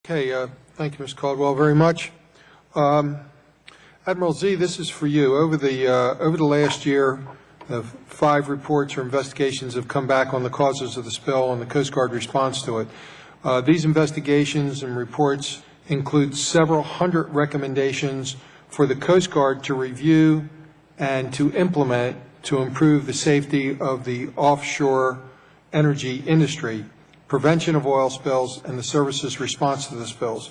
Okay, thank you, Mr. Caldwell, very much. Admiral Z, this is for you. Over the last year, 5 reports or investigations have come back on the causes of the spill and the Coast Guard response to it. These investigations and reports include several hundred recommendations for the Coast Guard to review and to implement to improve the safety of the offshore energy industry, prevention of oil spills, and the service's response to the spills.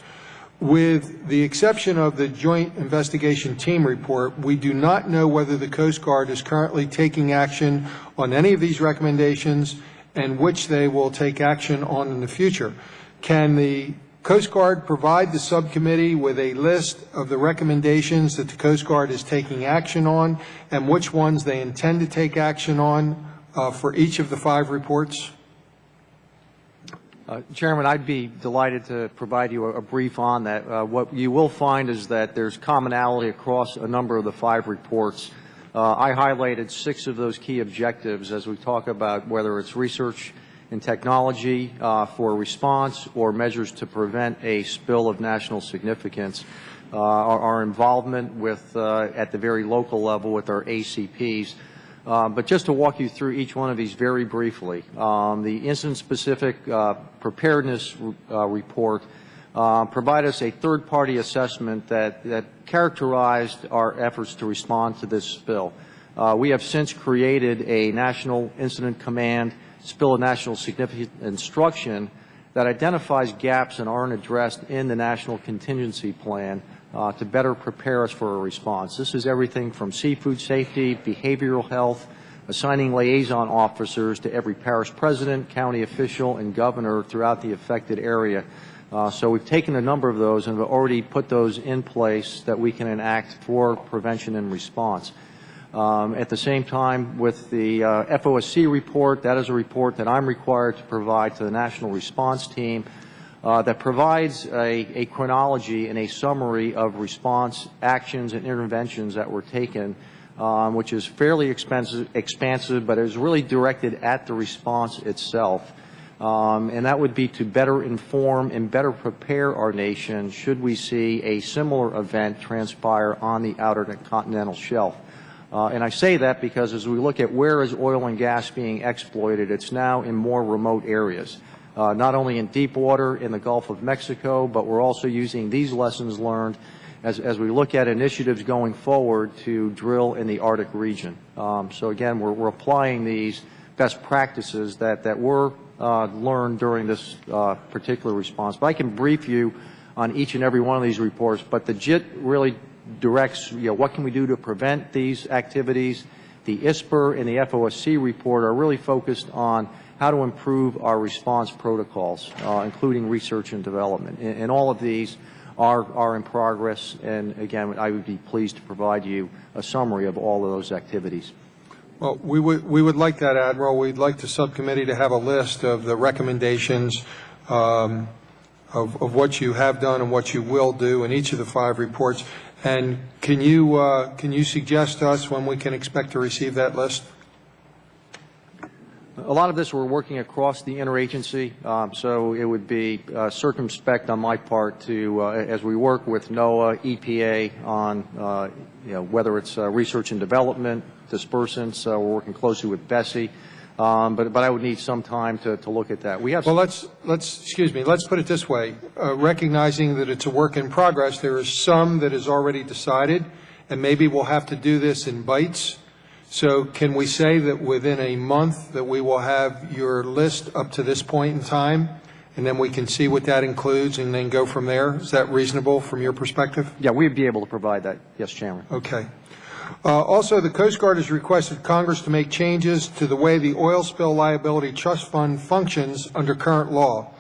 With the exception of the Joint Investigation Team report, we do not know whether the Coast Guard is currently taking action on any of these recommendations and which they will take action on in the future. Can the Coast Guard provide the subcommittee with a list of the recommendations that the Coast Guard is taking action on and which ones they intend to take action on for each of the 5 reports? Chairman, I'd be delighted to provide you a brief on that. What you will find is that there's commonality across a number of the 5 reports. I highlighted 6 of those key objectives as we talk about whether it's research and technology for response or measures to prevent a spill of national significance. Our involvement with, at the very local level with our ACPs. But just to walk you through each one of these very briefly, the incident-specific preparedness report provided us a third-party assessment that characterized our efforts to respond to this spill. We have since created a National Incident Command Spill of National Significance instruction that identifies gaps that aren't addressed in the National Contingency Plan to better prepare us for a response. This is everything from seafood safety, behavioral health, assigning liaison officers to every parish president, county official, and governor throughout the affected area. So we've taken a number of those and have already put those in place that we can enact for prevention and response. At the same time, with the FOSC report, that is a report that I'm required to provide to the National Response Team that provides a chronology and a summary of response actions and interventions that were taken, which is fairly expansive, but is really directed at the response itself. And that would be to better inform and better prepare our nation should we see a similar event transpire on the outer continental shelf. And I say that because as we look at where is oil and gas being exploited, it's now in more remote areas. Not only in deep water in the Gulf of Mexico, but we're also using these lessons learned as we look at initiatives going forward to drill in the Arctic region. So again, we're applying these best practices that were learned during this particular response. But I can brief you on each and every one of these reports, but the JIT really directs, what can we do to prevent these activities. The ISPR and the FOSC report are really focused on how to improve our response protocols, including research and development. And all of these are in progress, and again, I would be pleased to provide you a summary of all of those activities. Well, we would like that, Admiral. We'd like the subcommittee to have a list of the recommendations of what you have done and what you will do in each of the 5 reports. And can you suggest to us when we can expect to receive that list? A lot of this we're working across the interagency, so it would be circumspect on my part to, as we work with NOAA, EPA on, whether it's research and development, dispersants. We're working closely with Bessie, but I would need some time to look at that. We have. Well, let's put it this way: recognizing that it's a work in progress, there is some that is already decided, and maybe we'll have to do this in bites. So can we say that within a month that we will have your list up to this point in time, and then we can see what that includes and then go from there? Is that reasonable from your perspective? Yeah, we'd be able to provide that. Yes, Chairman. Okay. Also, the Coast Guard has requested Congress to make changes to the way the Oil Spill Liability Trust Fund functions under current law.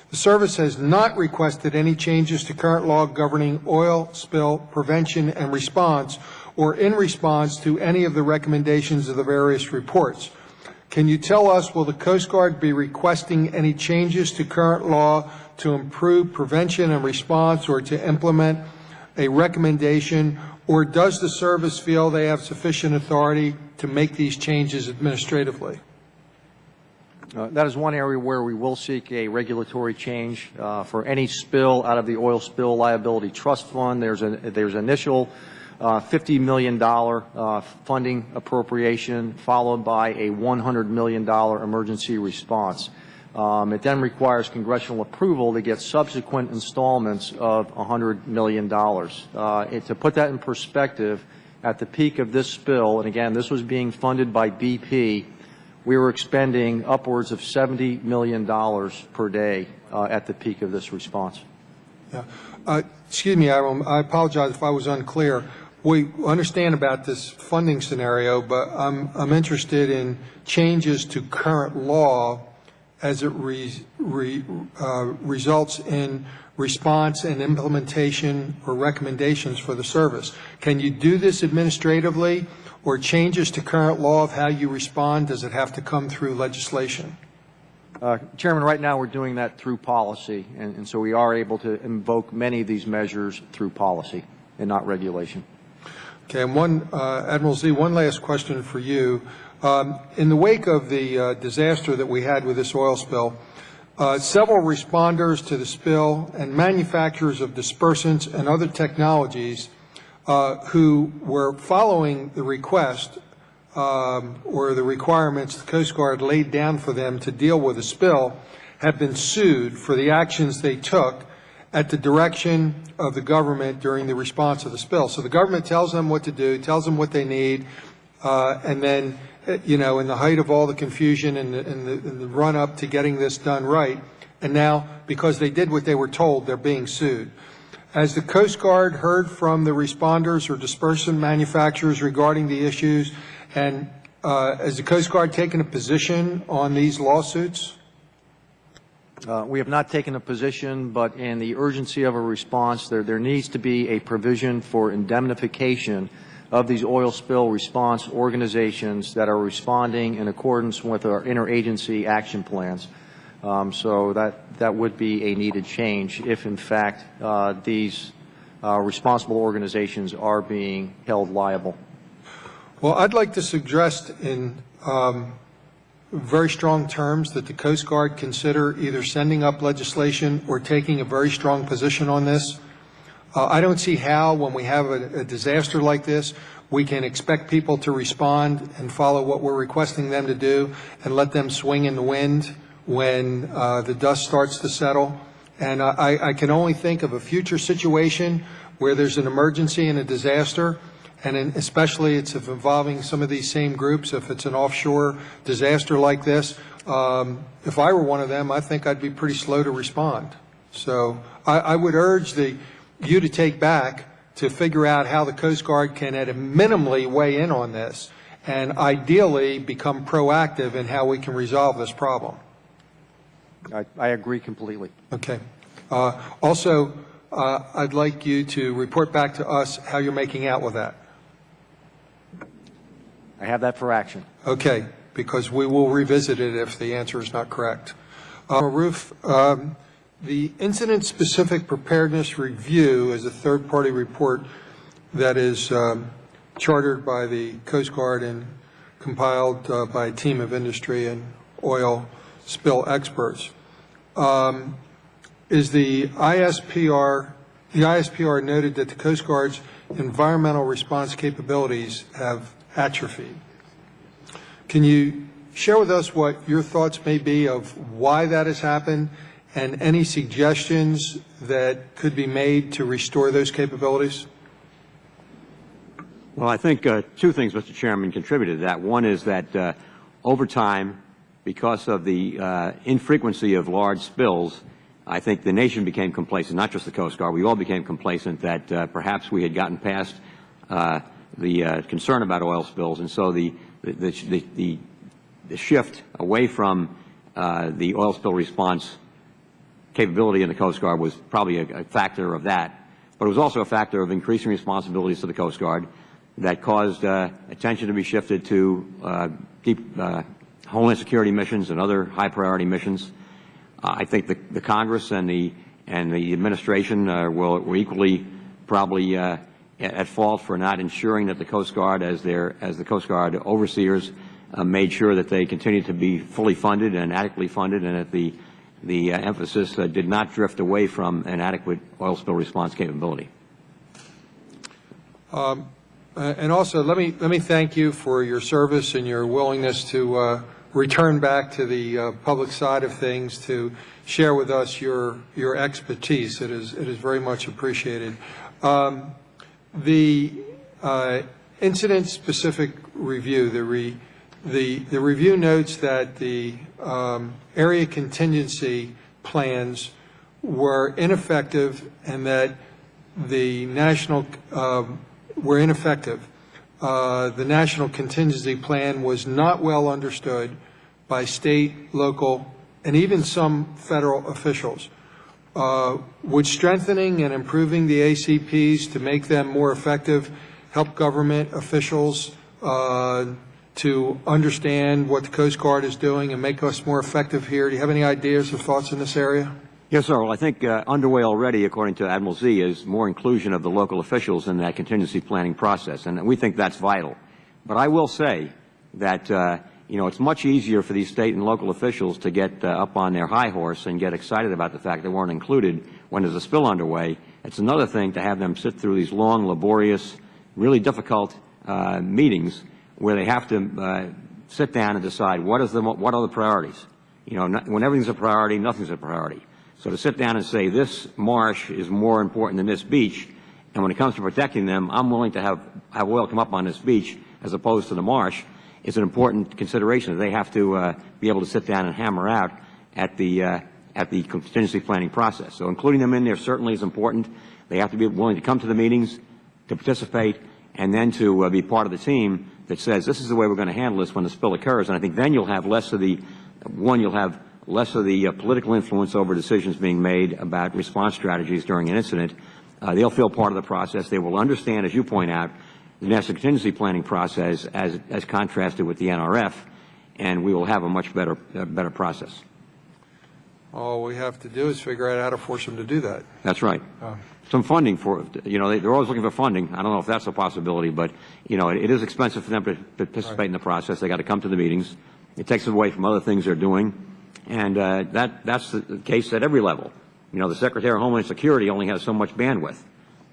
The service has not requested any changes to current law governing oil spill prevention and response or in response to any of the recommendations of the various reports. Can you tell us, will the Coast Guard be requesting any changes to current law to improve prevention and response or to implement a recommendation, or does the service feel they have sufficient authority to make these changes administratively? That is one area where we will seek a regulatory change. For any spill out of the Oil Spill Liability Trust Fund, there's initial $50 million funding appropriation, followed by a $100 million emergency response. It then requires congressional approval to get subsequent installments of $100 million. To put that in perspective, at the peak of this spill, and again, this was being funded by BP, we were expending upwards of $70 million per day at the peak of this response. Yeah. Excuse me, Admiral, I apologize if I was unclear. We understand about this funding scenario, but I'm interested in changes to current law as it results in response and implementation or recommendations for the service. Can you do this administratively, or changes to current law of how you respond? Does it have to come through legislation? Chairman, right now we're doing that through policy, and so we are able to invoke many of these measures through policy and not regulation. Okay, and Admiral Z, one last question for you. In the wake of the disaster that we had with this oil spill, several responders to the spill and manufacturers of dispersants and other technologies who were following the request or the requirements the Coast Guard laid down for them to deal with the spill have been sued for the actions they took at the direction of the government during the response of the spill. So the government tells them what to do, tells them what they need, and then, you know, in the height of all the confusion and the run-up to getting this done right, and now, because they did what they were told, they're being sued. Has the Coast Guard heard from the responders or dispersant manufacturers regarding the issues, and has the Coast Guard taken a position on these lawsuits? We have not taken a position, but in the urgency of a response, there needs to be a provision for indemnification of these oil spill response organizations that are responding in accordance with our interagency action plans. So that would be a needed change if, in fact, these responsible organizations are being held liable. Well, I'd like to suggest in very strong terms that the Coast Guard consider either sending up legislation or taking a very strong position on this. I don't see how, when we have a disaster like this, we can expect people to respond and follow what we're requesting them to do and let them swing in the wind when the dust starts to settle. And I can only think of a future situation where there's an emergency and a disaster, and especially it's involving some of these same groups. If it's an offshore disaster like this, if I were one of them, I think I'd be pretty slow to respond. So I would urge you to take back to figure out how the Coast Guard can at a minimally weigh in on this and ideally become proactive in how we can resolve this problem. I agree completely. Okay. Also, I'd like you to report back to us how you're making out with that. I have that for action. Okay, because we will revisit it if the answer is not correct. Roof, the incident-specific preparedness review is a third-party report that is chartered by the Coast Guard and compiled by a team of industry and oil spill experts. Is the ISPR noted that the Coast Guard's environmental response capabilities have atrophied. Can you share with us what your thoughts may be of why that has happened and any suggestions that could be made to restore those capabilities? Well, I think two things, Mr. Chairman, contributed to that. One is that over time, because of the infrequency of large spills, I think the nation became complacent, not just the Coast Guard. We all became complacent that perhaps we had gotten past the concern about oil spills, and so the shift away from the oil spill response capability in the Coast Guard was probably a factor of that. But it was also a factor of increasing responsibilities to the Coast Guard that caused attention to be shifted to deep homeland security missions and other high-priority missions. I think the Congress and the administration were equally probably at fault for not ensuring that the Coast Guard, as the Coast Guard overseers, made sure that they continue to be fully funded and adequately funded, and that the emphasis did not drift away from an adequate oil spill response capability. And also, let me thank you for your service and your willingness to return back to the public side of things to share with us your expertise. It is very much appreciated. The incident-specific review, the review notes that the area contingency plans were ineffective and that the national were ineffective. The national contingency plan was not well understood by state, local, and even some federal officials. Would strengthening and improving the ACPs to make them more effective help government officials to understand what the Coast Guard is doing and make us more effective here? Do you have any ideas or thoughts in this area? Yes, sir. Well, I think underway already, according to Admiral Z, is more inclusion of the local officials in that contingency planning process, and we think that's vital. But I will say that it's much easier for these state and local officials to get up on their high horse and get excited about the fact they weren't included when there's a spill underway. It's another thing to have them sit through these long, laborious, really difficult meetings where they have to sit down and decide what are the priorities. When everything's a priority, nothing's a priority. So to sit down and say this marsh is more important than this beach, and when it comes to protecting them, I'm willing to have oil come up on this beach as opposed to the marsh, is an important consideration that they have to be able to sit down and hammer out at the contingency planning process. So including them in there certainly is important. They have to be willing to come to the meetings, to participate, and then to be part of the team that says this is the way we're going to handle this when the spill occurs. And I think then you'll have less of the political influence over decisions being made about response strategies during an incident. They'll feel part of the process. They will understand, as you point out, the national contingency planning process as contrasted with the NRF, and we will have a much better process. All we have to do is figure out how to force them to do that. That's right. Some funding for, they're always looking for funding. I don't know if that's a possibility, but, it is expensive for them to participate in the process. They got to come to the meetings. It takes away from other things they're doing. And that's the case at every level. The Secretary of Homeland Security only has so much bandwidth.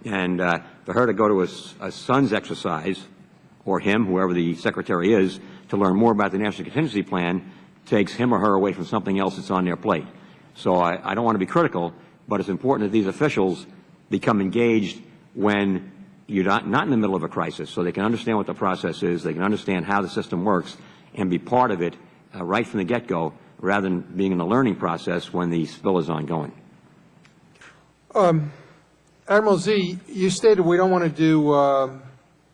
And for her to go to a son's exercise, or him, whoever the Secretary is, to learn more about the National Contingency Plan takes him or her away from something else that's on their plate. So I don't want to be critical, but it's important that these officials become engaged when you're not in the middle of a crisis, so they can understand what the process is, they can understand how the system works, and be part of it right from the get-go, rather than being in a learning process when the spill is ongoing. Admiral Z, you stated we don't want to do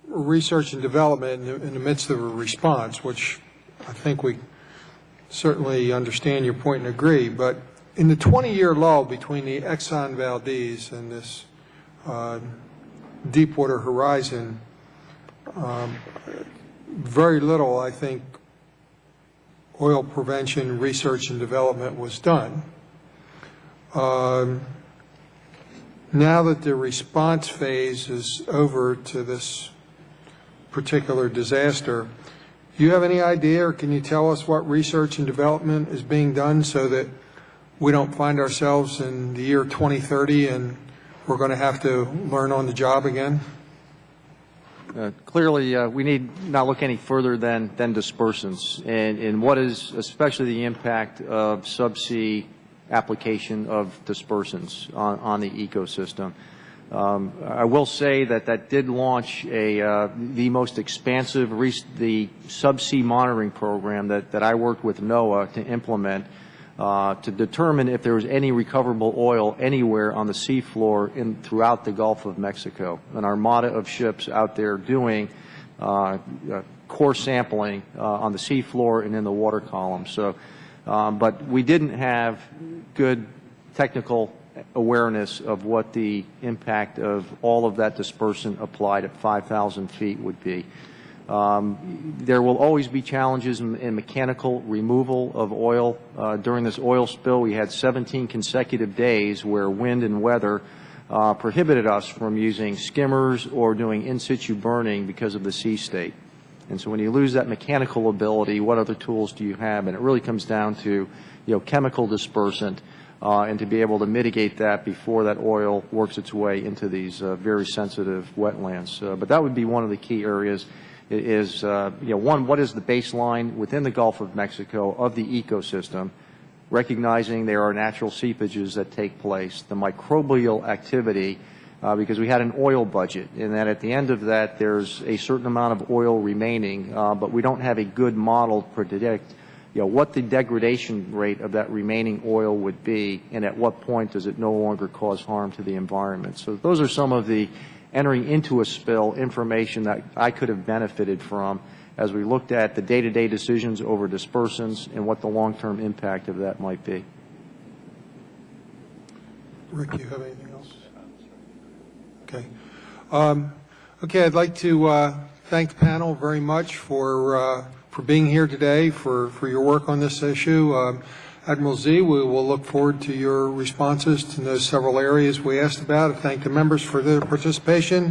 research and development in the midst of a response, which I think we certainly understand your point and agree, but in the 20-year lull between the Exxon Valdez and this Deepwater Horizon, very little, I think, oil prevention research and development was done. Now that the response phase is over to this particular disaster, do you have any idea, or can you tell us what research and development is being done so that we don't find ourselves in the year 2030 and we're going to have to learn on the job again? Clearly, we need not look any further than dispersants, and what is especially the impact of subsea application of dispersants on the ecosystem. I will say that did launch the most expansive the subsea monitoring program that I worked with NOAA to implement to determine if there was any recoverable oil anywhere on the seafloor throughout the Gulf of Mexico. An armada of ships out there doing core sampling on the seafloor and in the water column. So, but we didn't have good technical awareness of what the impact of all of that dispersant applied at 5,000 feet would be. There will always be challenges in mechanical removal of oil. During this oil spill, we had 17 consecutive days where wind and weather prohibited us from using skimmers or doing in situ burning because of the sea state. And so when you lose that mechanical ability, what other tools do you have? And it really comes down to, chemical dispersant, and to be able to mitigate that before that oil works its way into these very sensitive wetlands. But that would be one of the key areas is, one, what is the baseline within the Gulf of Mexico of the ecosystem, recognizing there are natural seepages that take place, the microbial activity, because we had an oil budget, and that at the end of that there's a certain amount of oil remaining, but we don't have a good model to predict what the degradation rate of that remaining oil would be, and at what point does it no longer cause harm to the environment. So those are some of the entering into a spill information that I could have benefited from as we looked at the day-to-day decisions over dispersants and what the long-term impact of that might be. Rick, you have anything else? Okay. Okay, I'd like to thank the panel very much for being here today, for your work on this issue. Admiral Z, we will look forward to your responses to those several areas we asked about. I thank the members for their participation.